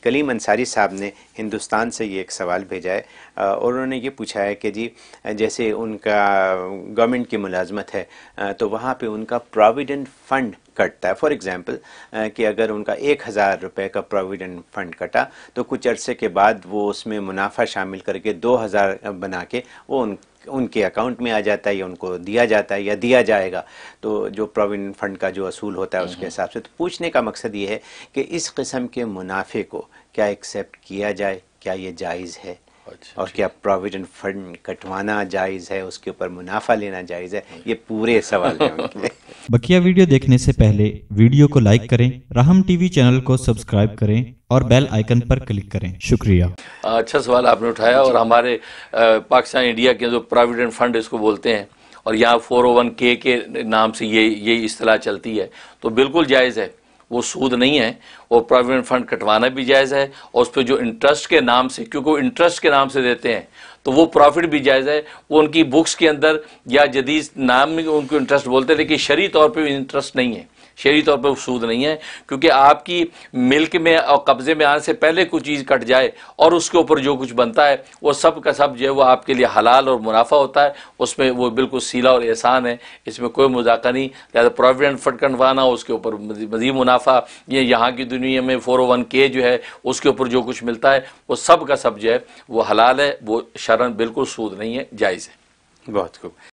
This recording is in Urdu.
کلیم انصاری صاحب نے ہندوستان سے یہ ایک سوال بھیجا ہے اور انہوں نے یہ پوچھا ہے کہ جی جیسے ان کا گورنمنٹ کی ملازمت ہے تو وہاں پہ ان کا پراویڈنٹ فنڈ کٹتا ہے. فار ایگزامپل کہ اگر ان کا 1,000 روپے کا پراویڈنٹ فنڈ کٹا تو کچھ عرصے کے بعد وہ اس میں منافع شامل کر کے 2,000 بنا کے وہ ان کے اکاؤنٹ میں آ جاتا ہے یا ان کو دیا جاتا ہے یا دیا جائے گا. تو جو پراویڈنٹ فنڈ کا جو اصول ہوتا ہے اس کے حساب سے. تو پوچھنے کا مقصد یہ ہے کہ اس قسم کے منافع کو کیا ایکسیپٹ کیا جائے, کیا یہ جائز ہے, اور کیا پراویڈنٹ فنڈ کٹوانا جائز ہے, اس کے اوپر منافع لینا جائز ہے؟ یہ پورے سوال ہیں ان کے. بقیہ ویڈیو دیکھنے سے پہلے ویڈیو کو لائک کریں, راہم ٹی وی چینل کو سبسکرائب کریں اور بیل آئیکن پر کلک کریں. شکریہ. اچھا سوال آپ نے اٹھایا. اور ہمارے پاکستان انڈیا کے جو پراویڈنٹ فنڈ اس کو بولتے ہیں اور یہاں 401k کے نام سے یہ اصطلاح چلتی ہے, تو بالکل جائز ہے, وہ سود نہیں ہے. اور پراویڈنٹ فنڈ کٹوانا بھی جائز ہے, اور اس پہ جو انٹرسٹ کے نام سے, کیونکہ وہ انٹرسٹ کے نام سے دیتے ہیں تو وہ پروفٹ بھی جائز ہے. وہ ان کی بکس کے اندر یا جدید نام میں ان کو انٹرسٹ بولتے ہیں, لیکن شرعی طور پہ انٹرسٹ نہیں ہے, شرعی طور پہ سود نہیں ہے. کیونکہ آپ کی ملک میں اور قبضے میں آنے سے پہلے کوئی چیز کٹ جائے اور اس کے اوپر جو کچھ بنتا ہے وہ سب کا سب جو ہے وہ آپ کے لیے حلال اور منافع ہوتا ہے. اس میں وہ بالکل سیلا اور احسان ہے, اس میں کوئی مذاکرہ نہیں. لہٰذا پروویڈنٹ فنڈ کٹوانا, اس کے اوپر مزید منافع, یہ یہاں کی دنیا میں 401k جو ہے اس کے اوپر جو کچھ ملتا ہے وہ سب کا سب جو ہے وہ حلال ہے, وہ شرعاً بالکل سود نہیں ہے, جائز ہے. بہت خوب.